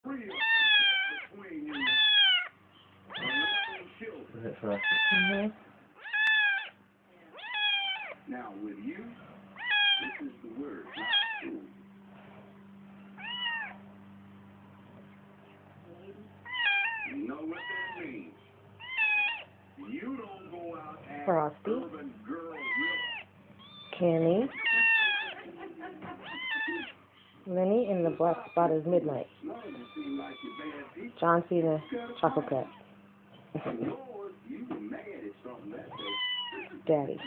real between you and children. For us. Now, with you, this is the word, not school. You know what that means? You don't go out and Frosty, urban girl Kenny, Lenny, and the black spot is Midnight. John Cena, Chocolate Cat. Lord, you were mad at something that day. Daddy.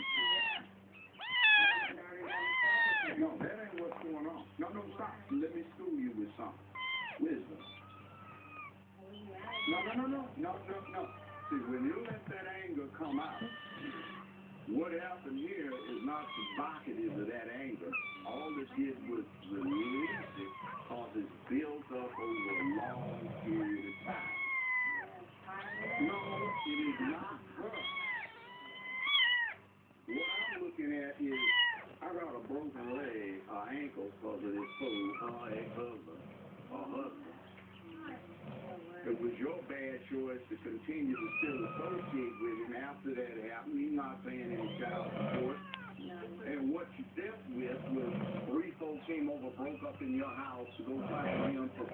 No, that ain't what's going on. No, stop. Let me school you with something. Wisdom. No. See, when you let that anger come out, what happened here is not provocative of that anger. All it did was release it because it's built up over a long period of time. No, it is not her. What I'm looking at is, I got a broken leg or ankle because of this fool, her ex-husband or husband. It was your bad choice to continue to still associate with him after that happened. He's not paying any child support. And what you dealt with was 3 folks came over, broke up in your house to go find him for